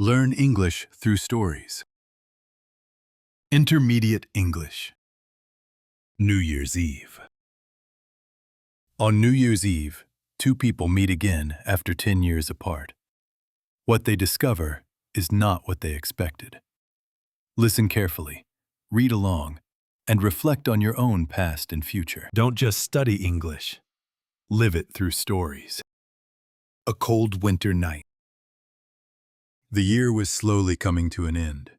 Learn English through stories. Intermediate English. New Year's Eve. On New Year's Eve, two people meet again after 10 years apart. What they discover is not what they expected. Listen carefully, read along, and reflect on your own past and future. Don't just study English. Live it through stories. A cold winter night. The year was slowly coming to an end.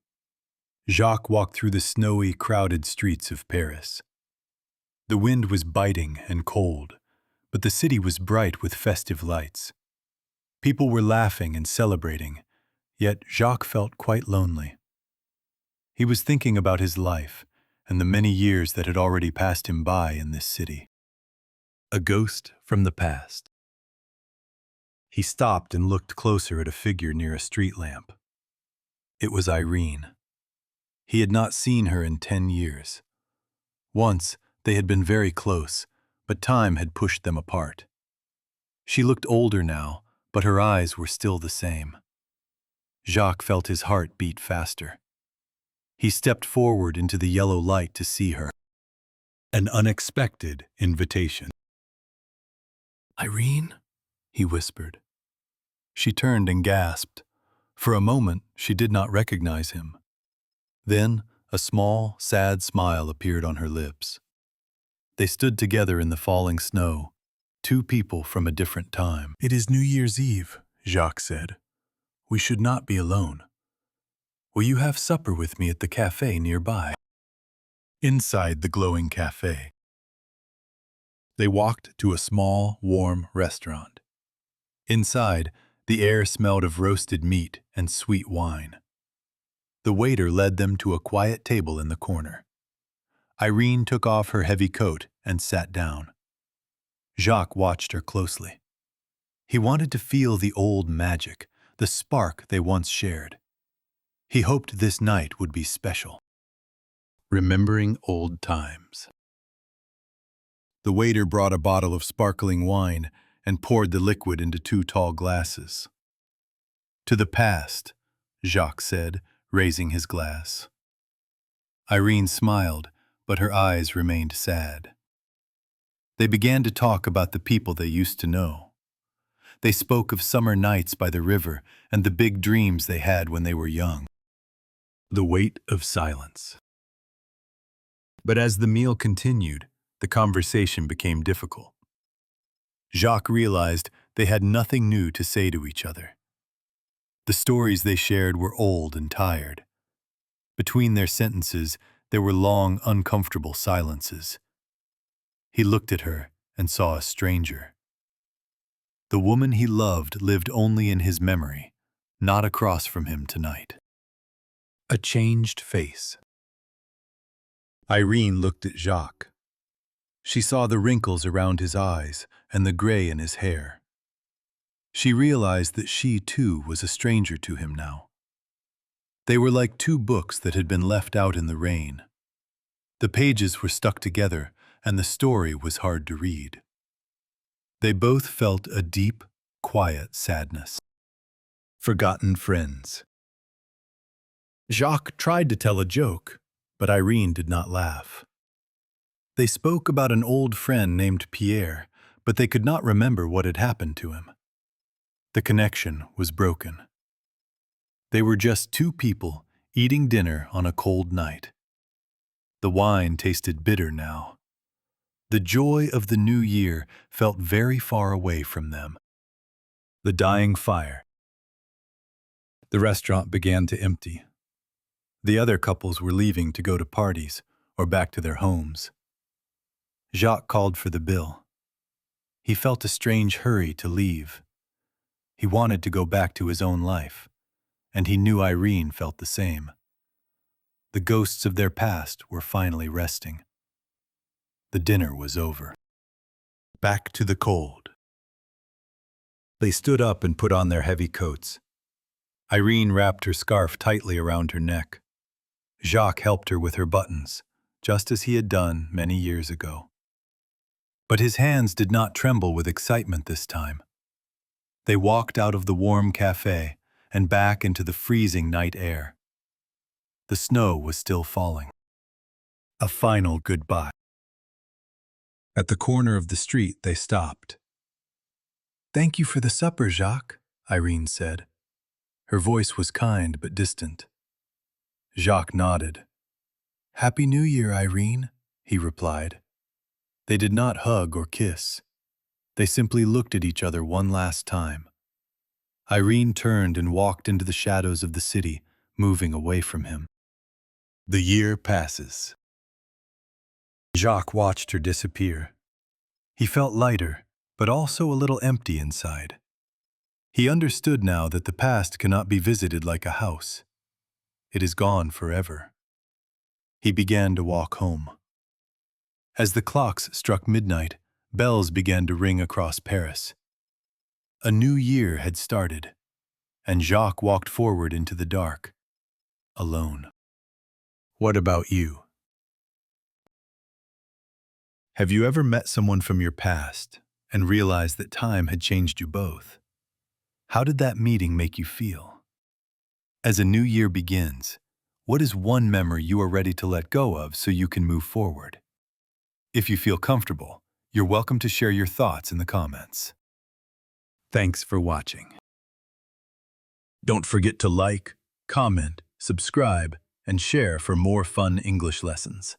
Jacques walked through the snowy, crowded streets of Paris. The wind was biting and cold, but the city was bright with festive lights. People were laughing and celebrating, yet Jacques felt quite lonely. He was thinking about his life and the many years that had already passed him by in this city. A ghost from the past. He stopped and looked closer at a figure near a street lamp. It was Irene. He had not seen her in 10 years. Once, they had been very close, but time had pushed them apart. She looked older now, but her eyes were still the same. Jacques felt his heart beat faster. He stepped forward into the yellow light to see her. An unexpected invitation. "Irene?" he whispered. She turned and gasped. For a moment, she did not recognize him. Then, a small, sad smile appeared on her lips. They stood together in the falling snow, two people from a different time. "It is New Year's Eve," Jacques said. "We should not be alone. Will you have supper with me at the cafe nearby?" Inside the glowing cafe, they walked to a small, warm restaurant. Inside, the air smelled of roasted meat and sweet wine. The waiter led them to a quiet table in the corner. Irene took off her heavy coat and sat down. Jacques watched her closely. He wanted to feel the old magic, the spark they once shared. He hoped this night would be special. Remembering old times. The waiter brought a bottle of sparkling wine and poured the liquid into 2 tall glasses. "To the past," Jacques said, raising his glass. Irene smiled, but her eyes remained sad. They began to talk about the people they used to know. They spoke of summer nights by the river and the big dreams they had when they were young. The weight of silence. But as the meal continued, the conversation became difficult. Jacques realized they had nothing new to say to each other. The stories they shared were old and tired. Between their sentences, there were long, uncomfortable silences. He looked at her and saw a stranger. The woman he loved lived only in his memory, not across from him tonight. A changed face. Irene looked at Jacques. She saw the wrinkles around his eyes and the gray in his hair. She realized that she, too, was a stranger to him now. They were like 2 books that had been left out in the rain. The pages were stuck together, and the story was hard to read. They both felt a deep, quiet sadness. Forgotten friends. Jacques tried to tell a joke, but Irene did not laugh. They spoke about an old friend named Pierre, but they could not remember what had happened to him. The connection was broken. They were just 2 people eating dinner on a cold night. The wine tasted bitter now. The joy of the new year felt very far away from them. The dying fire. The restaurant began to empty. The other couples were leaving to go to parties or back to their homes. Jacques called for the bill. He felt a strange hurry to leave. He wanted to go back to his own life, and he knew Irene felt the same. The ghosts of their past were finally resting. The dinner was over. Back to the cold. They stood up and put on their heavy coats. Irene wrapped her scarf tightly around her neck. Jacques helped her with her buttons, just as he had done many years ago. But his hands did not tremble with excitement this time. They walked out of the warm cafe and back into the freezing night air. The snow was still falling. A final goodbye. At the corner of the street, they stopped. "Thank you for the supper, Jacques," Irene said. Her voice was kind but distant. Jacques nodded. "Happy New Year, Irene," he replied. They did not hug or kiss. They simply looked at each other one last time. Irene turned and walked into the shadows of the city, moving away from him. The year passes. Jacques watched her disappear. He felt lighter, but also a little empty inside. He understood now that the past cannot be visited like a house. It is gone forever. He began to walk home. As the clocks struck midnight, bells began to ring across Paris. A new year had started, and Jacques walked forward into the dark, alone. What about you? Have you ever met someone from your past and realized that time had changed you both? How did that meeting make you feel? As a new year begins, what is one memory you are ready to let go of so you can move forward? If you feel comfortable, you're welcome to share your thoughts in the comments. Thanks for watching. Don't forget to like, comment, subscribe, and share for more fun English lessons.